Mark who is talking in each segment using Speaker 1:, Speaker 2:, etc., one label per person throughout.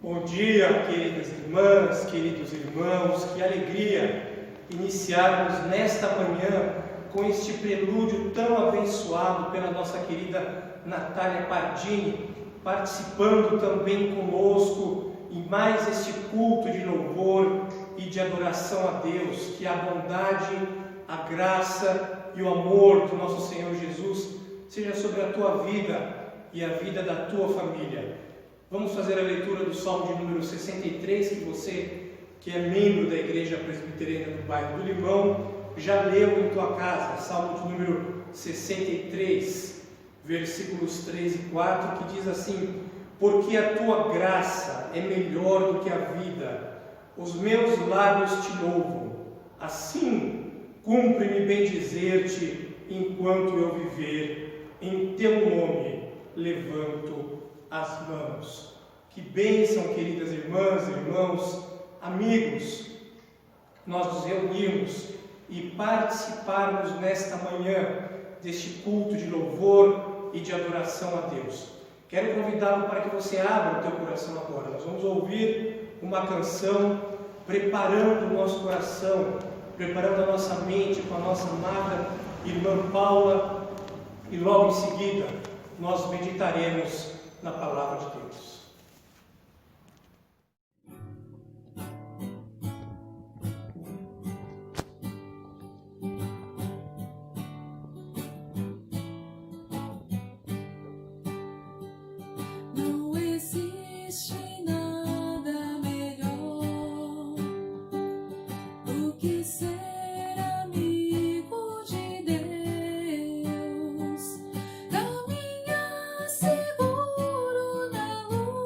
Speaker 1: Bom dia, queridas irmãs, queridos irmãos, que alegria iniciarmos nesta manhã com este prelúdio tão abençoado pela nossa querida Natália Pardini, participando também conosco em mais este culto de louvor e de adoração a Deus. Que a bondade, a graça e o amor do nosso Senhor Jesus seja sobre a tua vida e a vida da tua família. Vamos fazer a leitura do Salmo de número 63, que você, que é membro da Igreja Presbiteriana do Bairro do Limão, já leu em tua casa. Salmo de número 63, versículos 3 e 4, que diz assim: porque a tua graça é melhor do que a vida, os meus lábios te louvam. Assim, cumpre-me bendizer-te enquanto eu viver, em teu nome levanto as mãos. Que bênção, queridas irmãs, irmãos, amigos, nós nos reunirmos e participarmos nesta manhã deste culto de louvor e de adoração a Deus. Quero convidá-lo para que você abra o teu coração agora. Nós vamos ouvir uma canção preparando o nosso coração, preparando a nossa mente com a nossa amada irmã Paula, e logo em seguida nós meditaremos na palavra de Deus.
Speaker 2: Não existe nada melhor do que ser amigo de Deus, caminhar seguro na luz.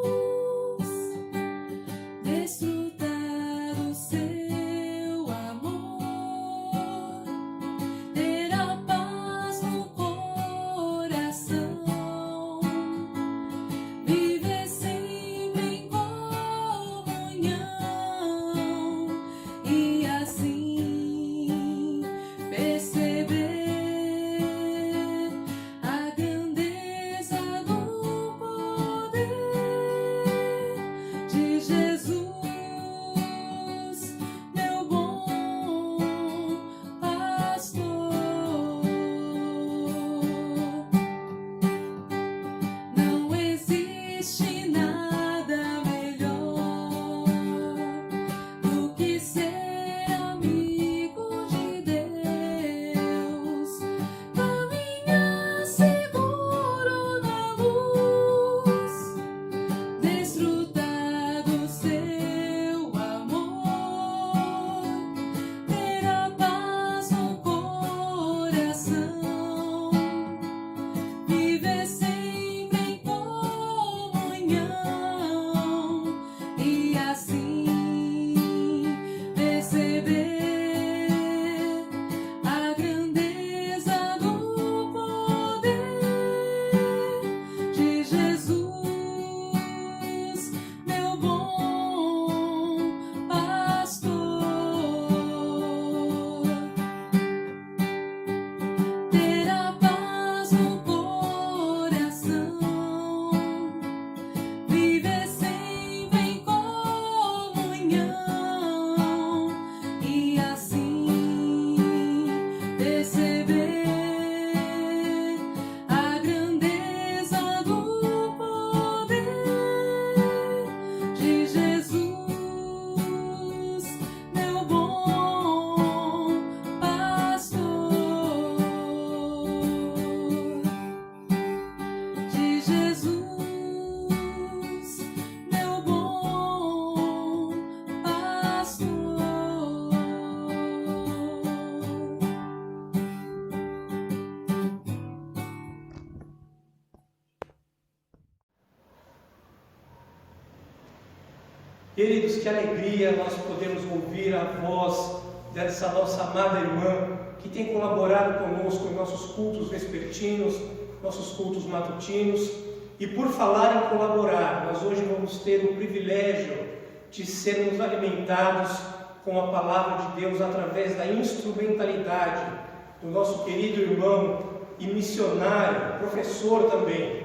Speaker 1: Queridos, que alegria nós podemos ouvir a voz dessa nossa amada irmã que tem colaborado conosco em nossos cultos vespertinos, nossos cultos matutinos. E por falar em colaborar, nós hoje vamos ter o privilégio de sermos alimentados com a palavra de Deus através da instrumentalidade do nosso querido irmão e missionário, professor também,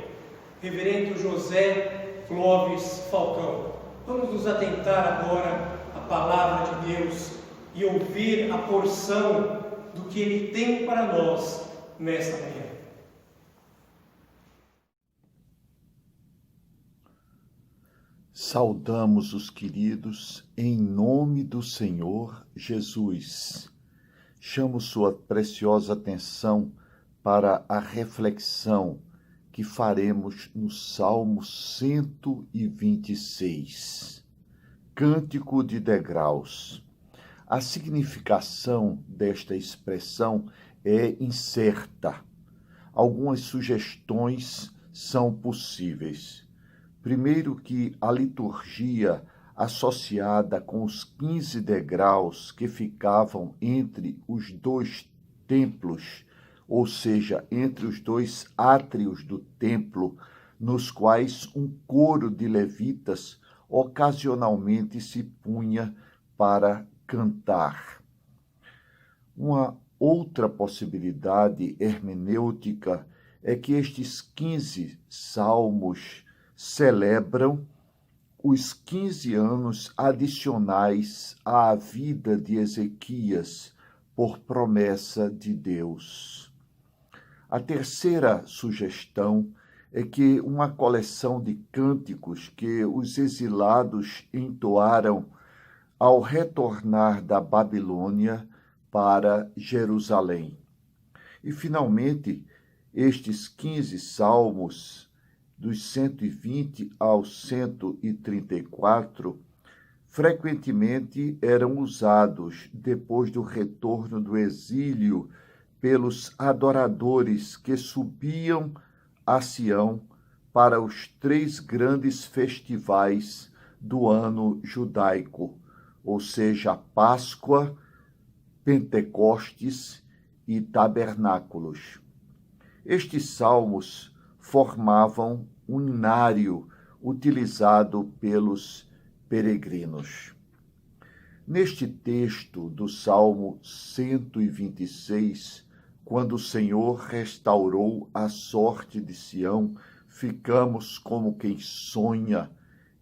Speaker 1: Reverendo José Clóvis Falcão. Vamos nos atentar agora à palavra de Deus e ouvir a porção do que Ele tem para nós nesta manhã.
Speaker 3: Saudamos os queridos em nome do Senhor Jesus. Chamo sua preciosa atenção para a reflexão que faremos no Salmo 126, Cântico de Degraus. A significação desta expressão é incerta. Algumas sugestões são possíveis. Primeiro, que a liturgia associada com os 15 degraus que ficavam entre os dois templos, ou seja, entre os dois átrios do templo, nos quais um coro de levitas ocasionalmente se punha para cantar. Uma outra possibilidade hermenêutica é que estes 15 salmos celebram os 15 anos adicionais à vida de Ezequias por promessa de Deus. A terceira sugestão é que uma coleção de cânticos que os exilados entoaram ao retornar da Babilônia para Jerusalém. E, finalmente, estes 15 salmos, dos 120 ao 134, frequentemente eram usados depois do retorno do exílio pelos adoradores que subiam a Sião para os 3 grandes festivais do ano judaico, ou seja, Páscoa, Pentecostes e Tabernáculos. Estes salmos formavam um inário utilizado pelos peregrinos. Neste texto do Salmo 126, quando o Senhor restaurou a sorte de Sião, ficamos como quem sonha.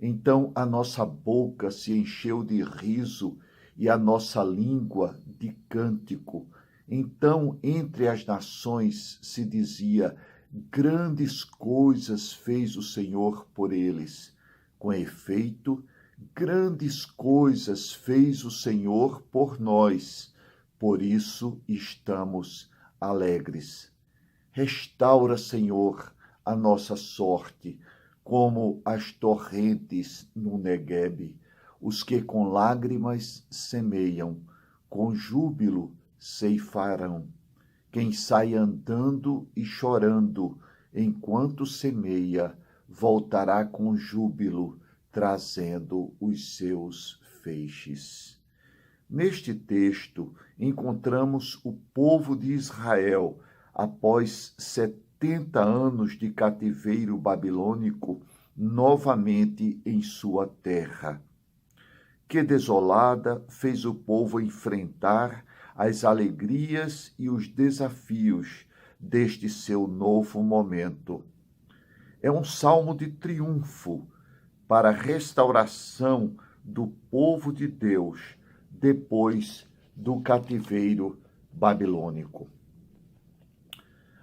Speaker 3: Então a nossa boca se encheu de riso e a nossa língua de cântico. Então, entre as nações se dizia: grandes coisas fez o Senhor por eles. Com efeito, grandes coisas fez o Senhor por nós. Por isso estamos alegres. Restaura, Senhor, a nossa sorte, como as torrentes no Neguebe. Os que com lágrimas semeiam, com júbilo ceifarão. Quem sai andando e chorando enquanto semeia, voltará com júbilo, trazendo os seus feixes. Neste texto, encontramos o povo de Israel, após 70 anos de cativeiro babilônico, novamente em sua terra. Que desolada fez o povo enfrentar as alegrias e os desafios deste seu novo momento. É um salmo de triunfo para a restauração do povo de Deus depois do cativeiro babilônico.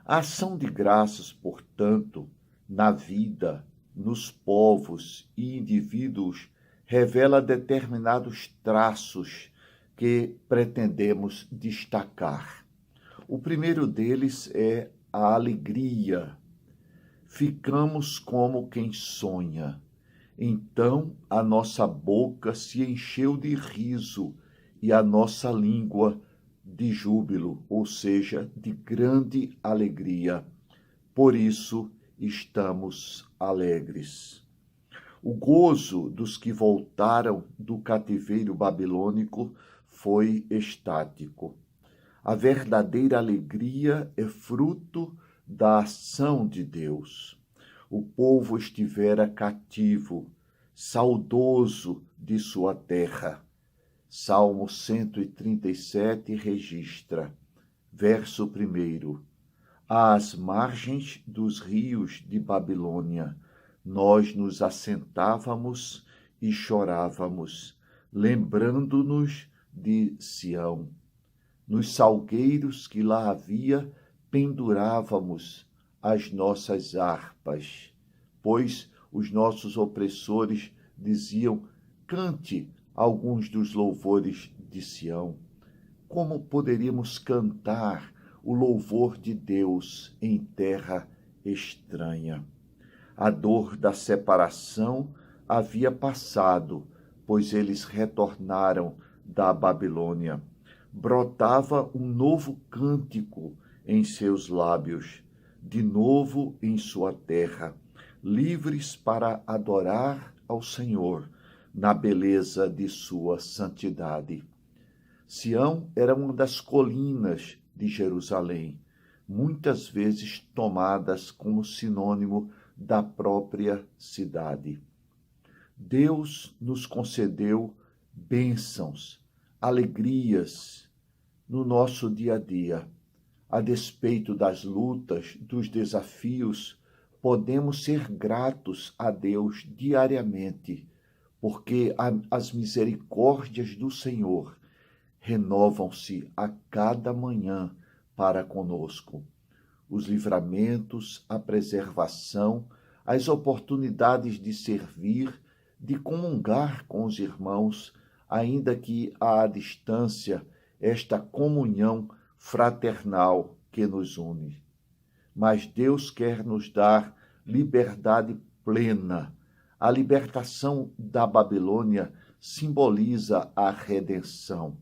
Speaker 3: A ação de graças, portanto, na vida, nos povos e indivíduos, revela determinados traços que pretendemos destacar. O primeiro deles é a alegria. Ficamos como quem sonha. Então a nossa boca se encheu de riso e a nossa língua de júbilo, ou seja, de grande alegria. Por isso estamos alegres. O gozo dos que voltaram do cativeiro babilônico foi estático. A verdadeira alegria é fruto da ação de Deus. O povo estivera cativo, saudoso de sua terra. Salmo 137 registra, verso 1: Às margens dos rios de Babilônia, nós nos assentávamos e chorávamos, lembrando-nos de Sião. Nos salgueiros que lá havia, pendurávamos as nossas harpas, pois os nossos opressores diziam: cante alguns dos louvores de Sião. Como poderíamos cantar o louvor de Deus em terra estranha? A dor da separação havia passado, pois eles retornaram da Babilônia. Brotava um novo cântico em seus lábios, de novo em sua terra, livres para adorar ao Senhor na beleza de sua santidade. Sião era uma das colinas de Jerusalém, muitas vezes tomadas como sinônimo da própria cidade. Deus nos concedeu bênçãos, alegrias no nosso dia a dia. A despeito das lutas, dos desafios, podemos ser gratos a Deus diariamente, porque as misericórdias do Senhor renovam-se a cada manhã para conosco. Os livramentos, a preservação, as oportunidades de servir, de comungar com os irmãos, ainda que à distância, esta comunhão fraternal que nos une. Mas Deus quer nos dar liberdade plena. A libertação da Babilônia simboliza a redenção,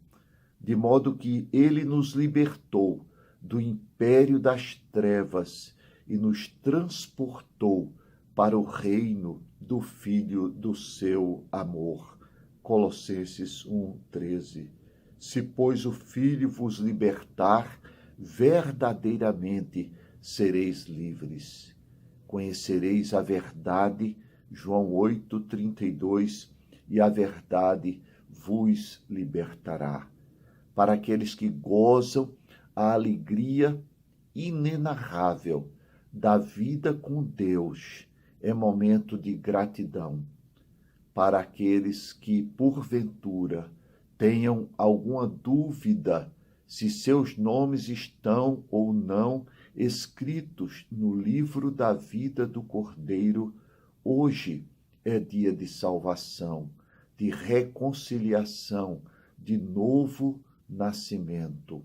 Speaker 3: de modo que ele nos libertou do império das trevas e nos transportou para o reino do Filho do seu amor. Colossenses 1:13. Se, pois, o Filho vos libertar, verdadeiramente sereis livres. Conhecereis a verdade, João 8:32, e a verdade vos libertará. Para aqueles que gozam a alegria inenarrável da vida com Deus, é momento de gratidão. Para aqueles que, porventura, tenham alguma dúvida se seus nomes estão ou não escritos no livro da vida do Cordeiro, hoje é dia de salvação, de reconciliação, de novo nascimento.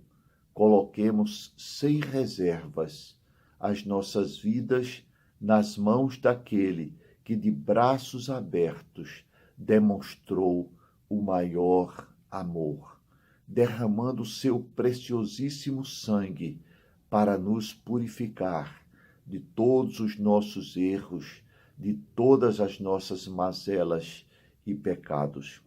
Speaker 3: Coloquemos sem reservas as nossas vidas nas mãos daquele que de braços abertos demonstrou o maior amor, derramando seu preciosíssimo sangue para nos purificar de todos os nossos erros, de todas as nossas mazelas e pecados.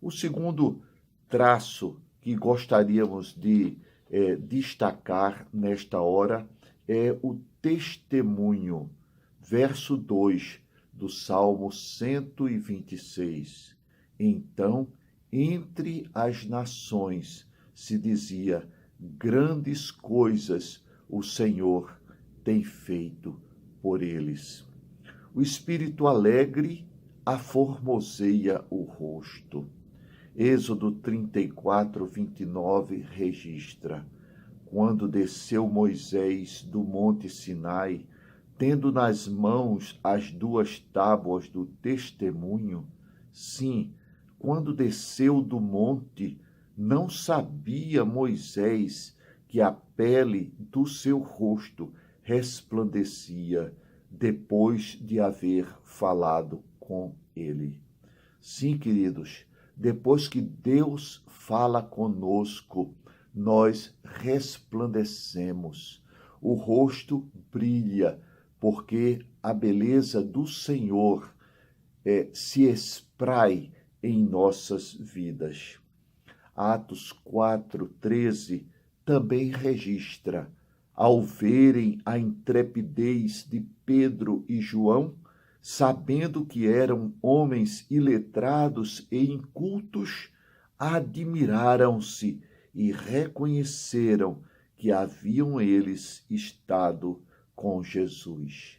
Speaker 3: O segundo traço que gostaríamos de destacar nesta hora é o testemunho, verso 2 do Salmo 126. Então, entre as nações se dizia: grandes coisas o Senhor tem feito por eles. O espírito alegre aformoseia o rosto. Êxodo 34:29 registra: quando desceu Moisés do monte Sinai, tendo nas mãos as 2 tábuas do testemunho, sim, quando desceu do monte, não sabia Moisés que a pele do seu rosto resplandecia depois de haver falado com ele. Sim, queridos, depois que Deus fala conosco, nós resplandecemos. O rosto brilha, porque a beleza do Senhor se esprai em nossas vidas. Atos 4:13 também registra: ao verem a intrepidez de Pedro e João, sabendo que eram homens iletrados e incultos, admiraram-se e reconheceram que haviam eles estado com Jesus.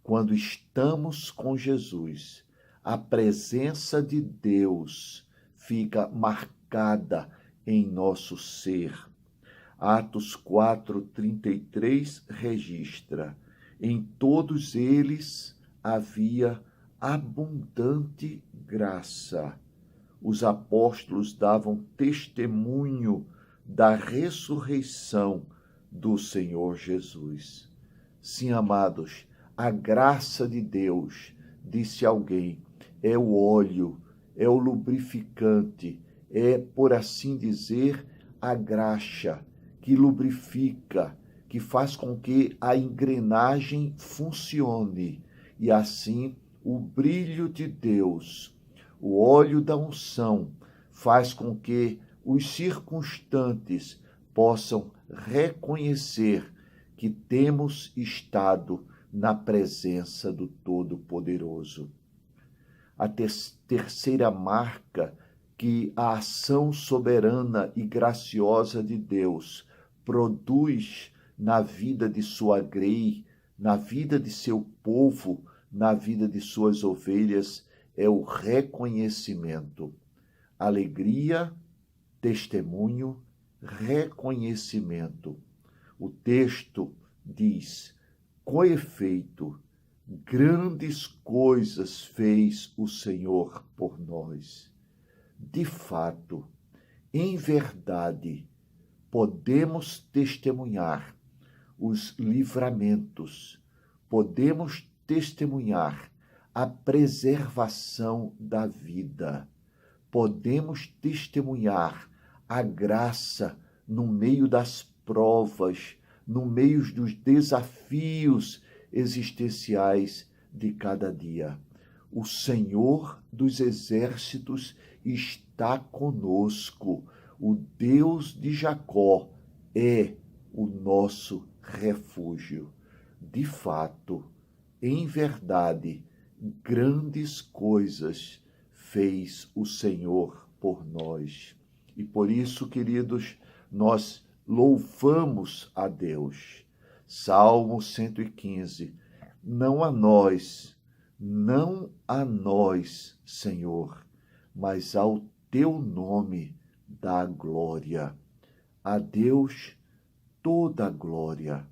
Speaker 3: Quando estamos com Jesus, a presença de Deus fica marcada em nosso ser. Atos 4:33 registra: em todos eles havia abundante graça. Os apóstolos davam testemunho da ressurreição do Senhor Jesus. Sim, amados, a graça de Deus, disse alguém, é o óleo, é o lubrificante, é, por assim dizer, a graxa que lubrifica, que faz com que a engrenagem funcione. E assim, o brilho de Deus, o óleo da unção, faz com que os circunstantes possam reconhecer que temos estado na presença do Todo-Poderoso. A terceira marca que a ação soberana e graciosa de Deus produz na vida de sua grei, na vida de seu povo, na vida de suas ovelhas, é o reconhecimento. Alegria, testemunho, reconhecimento. O texto diz: com efeito, grandes coisas fez o Senhor por nós. De fato, em verdade, podemos testemunhar os livramentos, podemos testemunhar a preservação da vida, podemos testemunhar a graça no meio das provas, no meio dos desafios existenciais de cada dia. O Senhor dos exércitos está conosco. O Deus de Jacó é o nosso refúgio. De fato, em verdade, grandes coisas fez o Senhor por nós. E por isso, queridos, nós louvamos a Deus. Salmo 115. Não a nós, Senhor, mas ao teu nome dá glória. A Deus toda a glória,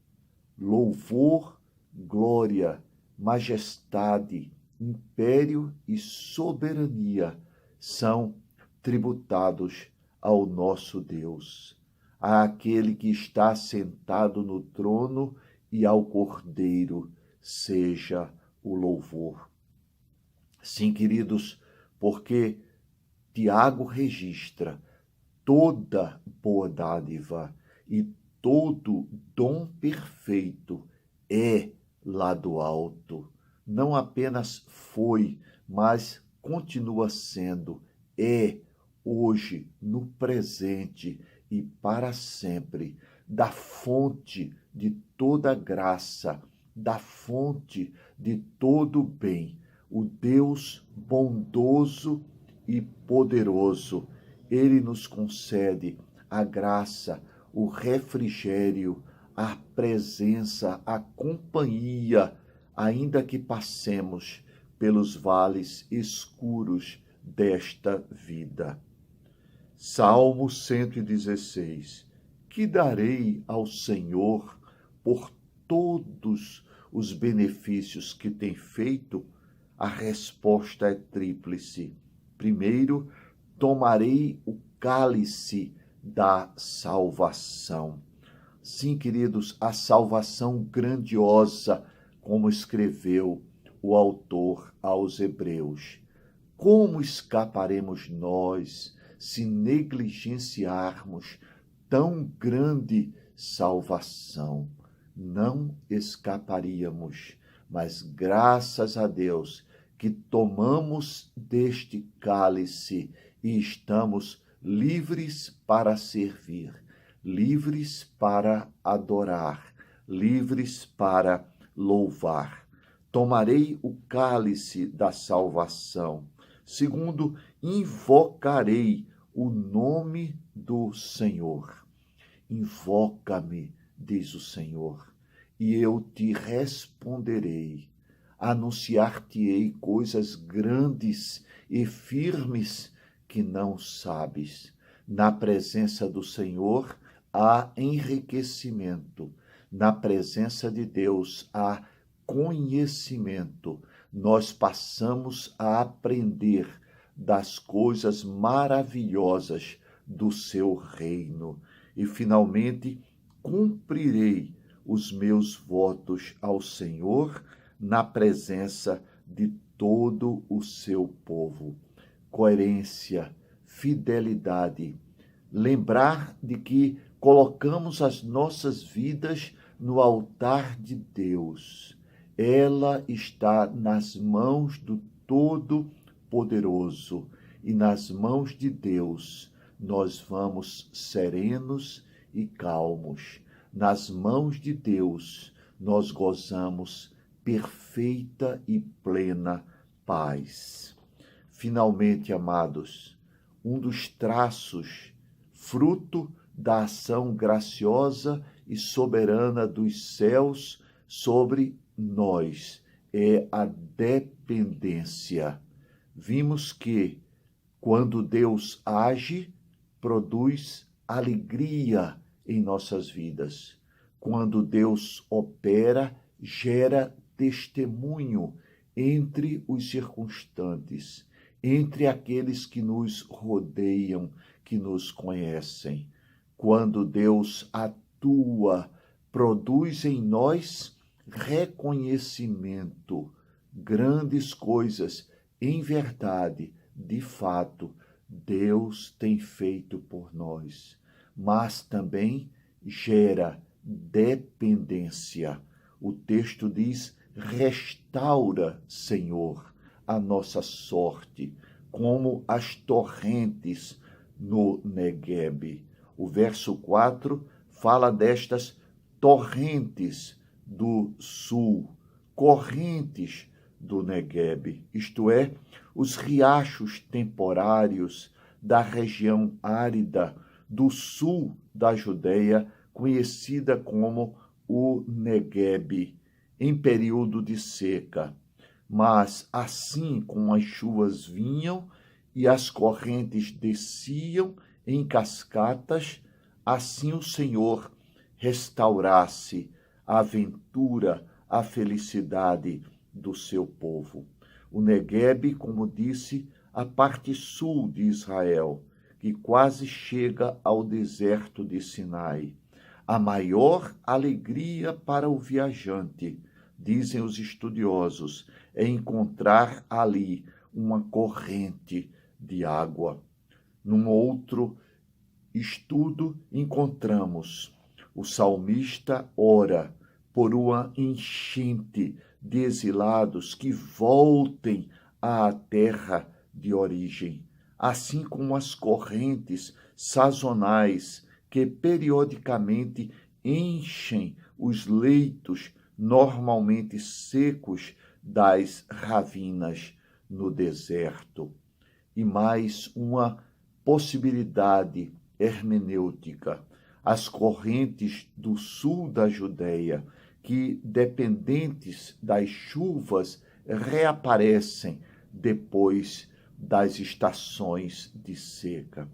Speaker 3: louvor, glória, majestade, império e soberania são tributados ao nosso Deus, àquele que está sentado no trono, e ao Cordeiro seja o louvor. Sim, queridos, porque Tiago registra: toda boa dádiva e todo dom perfeito é lá do alto. Não apenas foi, mas continua sendo, é hoje, no presente e para sempre, da fonte de toda graça, da fonte de todo bem, o Deus bondoso e poderoso. Ele nos concede a graça, o refrigério, a presença, a companhia, ainda que passemos pelos vales escuros desta vida. Salmo 116. Que darei ao Senhor por todos os benefícios que tem feito? A resposta é tríplice. Primeiro, tomarei o cálice da salvação. Sim, queridos, a salvação grandiosa, como escreveu o autor aos Hebreus. Como escaparemos nós se negligenciarmos tão grande salvação? Não escaparíamos, mas graças a Deus que tomamos deste cálice e estamos livres para servir, livres para adorar, livres para louvar. Tomarei o cálice da salvação. Segundo, invocarei o nome do Senhor. Invoca-me, diz o Senhor, e eu te responderei. Anunciar-te-ei coisas grandes e firmes que não sabes. Na presença do Senhor há enriquecimento. Na presença de Deus há conhecimento. Nós passamos a aprender das coisas maravilhosas do seu reino. E, finalmente, cumprirei os meus votos ao Senhor na presença de todo o seu povo. Coerência, fidelidade, lembrar de que colocamos as nossas vidas no altar de Deus. Ela está nas mãos do Todo-Poderoso e nas mãos de Deus nós vamos serenos e calmos. Nas mãos de Deus nós gozamos perfeita e plena paz. Finalmente, amados, um dos traços, fruto da ação graciosa e soberana dos céus sobre nós, é a dependência. Vimos que, quando Deus age, produz alegria em nossas vidas. Quando Deus opera, gera testemunho entre os circunstantes, entre aqueles que nos rodeiam, que nos conhecem. Quando Deus atua, produz em nós reconhecimento, grandes coisas, em verdade, de fato, Deus tem feito por nós, mas também gera dependência. O texto diz: restaura, Senhor, a nossa sorte, como as torrentes no Neguebe. O verso 4 fala destas torrentes do sul, correntes do Neguebe, isto é, os riachos temporários da região árida do sul da Judeia, conhecida como o Neguebe, em período de seca. Mas assim como as chuvas vinham e as correntes desciam em cascatas, assim o Senhor restaurasse a aventura, a felicidade do seu povo. O Neguebe, como disse, a parte sul de Israel, que quase chega ao deserto de Sinai. A maior alegria para o viajante, dizem os estudiosos, é encontrar ali uma corrente de água. Num outro estudo, encontramos o salmista ora por uma enchente de exilados que voltem à terra de origem, assim como as correntes sazonais que periodicamente enchem os leitos normalmente secos das ravinas no deserto. E mais uma possibilidade hermenêutica: as correntes do sul da Judeia, que, dependentes das chuvas, reaparecem depois das estações de seca.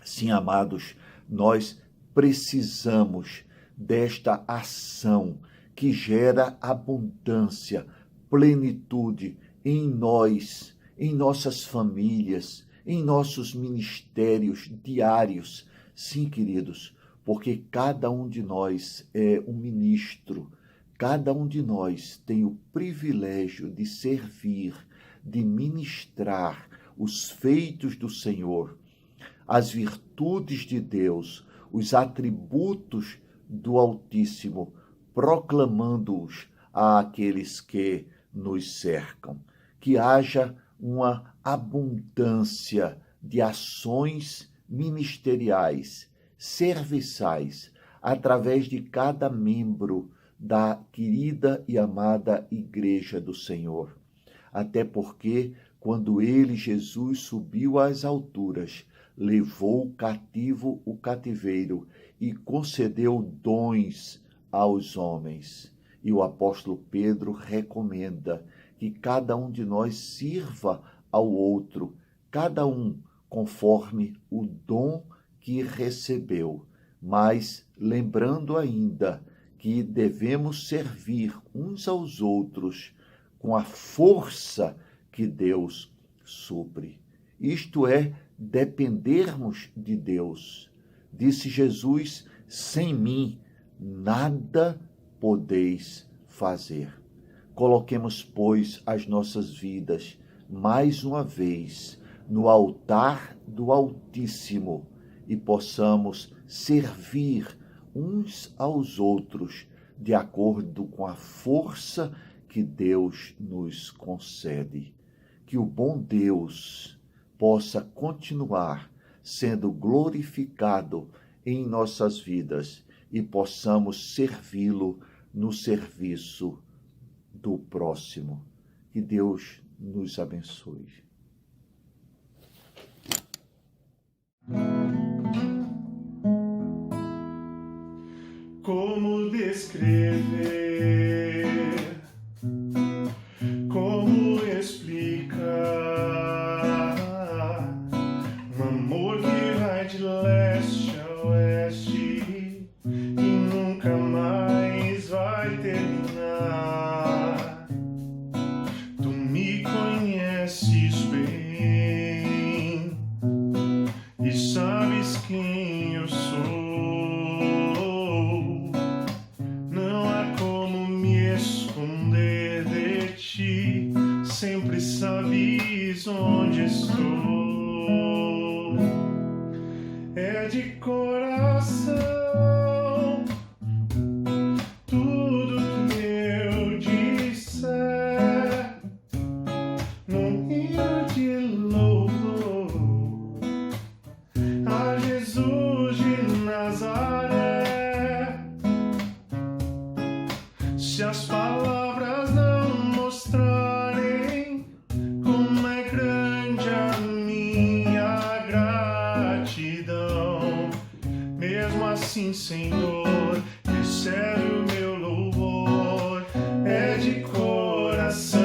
Speaker 3: Sim, amados, nós precisamos desta ação que gera abundância, plenitude em nós, em nossas famílias, em nossos ministérios diários. Sim, queridos, porque cada um de nós é um ministro, cada um de nós tem o privilégio de servir, de ministrar os feitos do Senhor, as virtudes de Deus, os atributos do Altíssimo, proclamando-os àqueles que nos cercam. que haja uma abundância de ações ministeriais, serviçais, através de cada membro da querida e amada Igreja do Senhor. Até porque, quando ele, Jesus, subiu às alturas, levou cativo o cativeiro e concedeu dons aos homens. E o apóstolo Pedro recomenda que cada um de nós sirva ao outro, cada um conforme o dom que recebeu, mas lembrando ainda que devemos servir uns aos outros com a força que Deus supre. Isto é, dependermos de Deus. Disse Jesus: sem mim nada podeis fazer. Coloquemos, pois, as nossas vidas, mais uma vez, no altar do Altíssimo e possamos servir uns aos outros de acordo com a força que Deus nos concede. Que o bom Deus possa continuar sendo glorificado em nossas vidas e possamos servi-lo no serviço do próximo. Que Deus nos abençoe.
Speaker 4: Como descrever? Como explicar um amor que vai de leste a oeste e nunca mais vai terminar? Tu me conheces bem e sabes quem eu sou. Sempre sabes onde estou. É de coração tudo que eu disser num hino de louvor a Jesus de Nazaré. Se as palavras não mostrarem como é grande a minha gratidão, mesmo assim, Senhor, recebe o meu louvor. É de coração.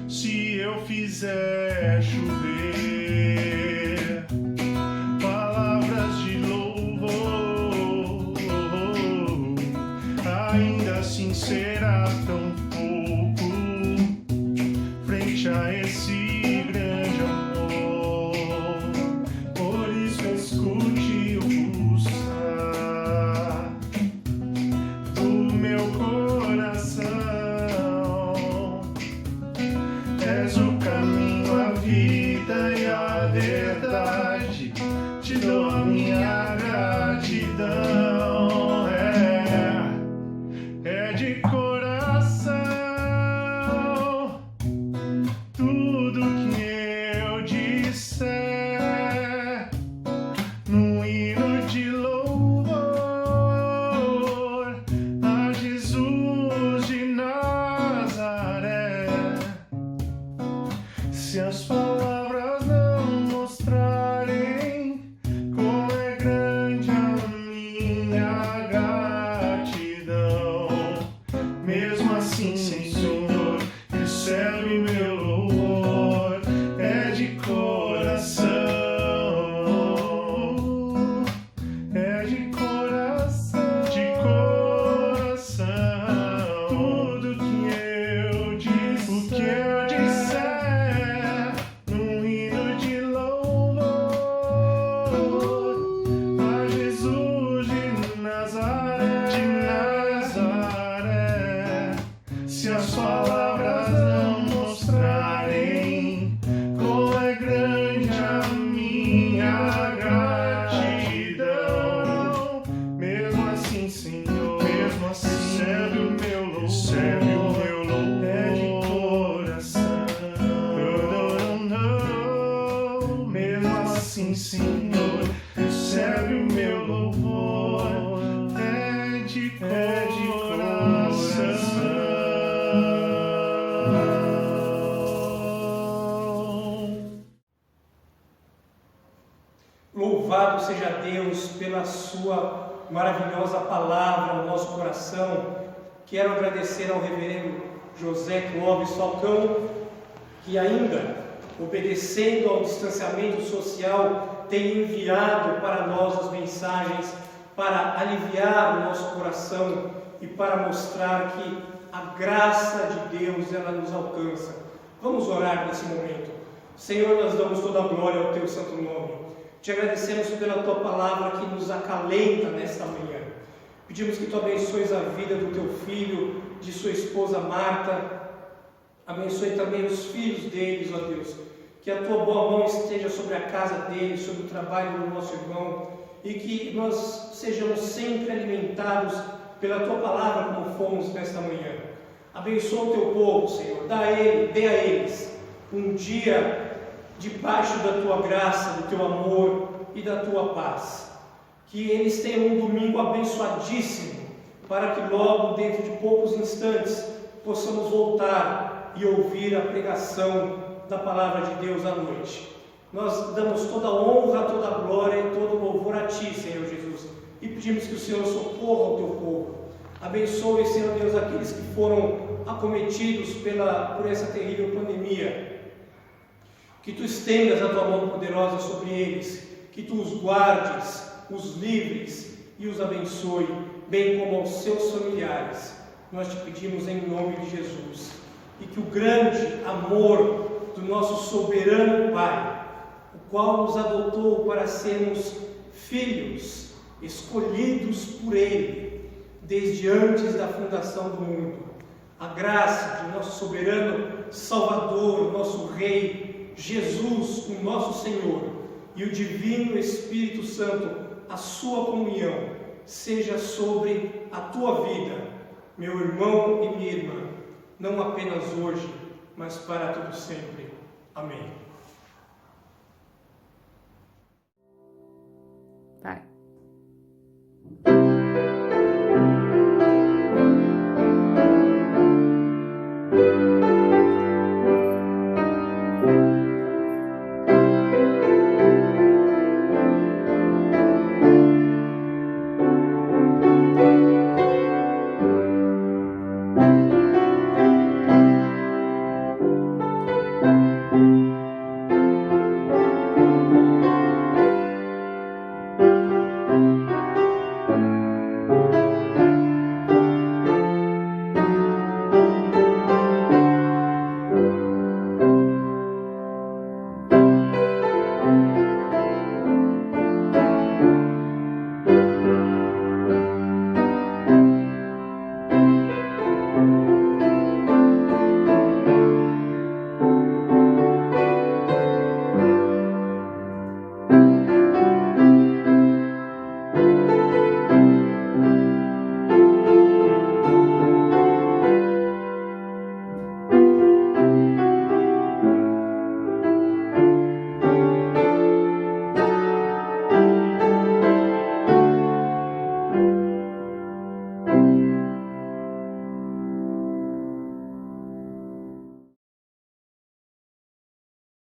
Speaker 4: Se eu fizer chover palavras de louvor, ainda assim será tão pouco frente a esse grande amor. Por isso escute o pulsar do meu coração. És o caminho, a vida e a verdade. Te dou a minha gratidão. É de coração tudo que eu disser num hino de louvor a Jesus de Nazaré. Se as palavras não mostrarem como é grande a minha gratidão, mesmo assim, Senhor, recebe meu louvor. É de coração, é de coração, de coração. Tudo que eu disse, o que eu disser num hino de louvor a Jesus de Nazaré, de Nazaré. Se as palavras não mostrarem como é grande a minha gratidão, mesmo assim, Senhor, mesmo assim, recebe o meu louvor. Recebe o meu louvor.
Speaker 1: Louvado seja Deus pela sua maravilhosa palavra no nosso coração. Quero agradecer ao reverendo José Clóvis Falcão, que ainda, obedecendo ao distanciamento social, tem enviado para nós as mensagens para aliviar o nosso coração e para mostrar que a graça de Deus, ela nos alcança. Vamos orar nesse momento. Senhor, nós damos toda a glória ao Teu santo nome. Te agradecemos pela Tua palavra que nos acalenta nesta manhã. Pedimos que Tu abençoes a vida do Teu filho, de sua esposa Marta. Abençoe também os filhos deles, ó Deus. Que a Tua boa mão esteja sobre a casa deles, sobre o trabalho do nosso irmão. E que nós sejamos sempre alimentados pela Tua palavra como fomos nesta manhã. Abençoa o Teu povo, Senhor. Dê a eles um dia debaixo da Tua graça, do Teu amor e da Tua paz. Que eles tenham um domingo abençoadíssimo, para que logo, dentro de poucos instantes, possamos voltar e ouvir a pregação da palavra de Deus à noite. Nós damos toda a honra, toda a glória e todo o louvor a Ti, Senhor Jesus, e pedimos que o Senhor socorra o Teu povo. Abençoe, Senhor Deus, aqueles que foram acometidos por essa terrível pandemia. Que Tu estendas a Tua mão poderosa sobre eles, que Tu os guardes, os livres e os abençoe, bem como aos seus familiares. Nós Te pedimos em nome de Jesus. E que o grande amor do nosso soberano Pai, o qual nos adotou para sermos filhos, escolhidos por Ele, desde antes da fundação do mundo, a graça de nosso soberano Salvador, o nosso Rei, Jesus, o nosso Senhor, e o Divino Espírito Santo, a sua comunhão, seja sobre a tua vida, meu irmão e minha irmã, não apenas hoje, mas para todo sempre. Amém.
Speaker 5: Vai.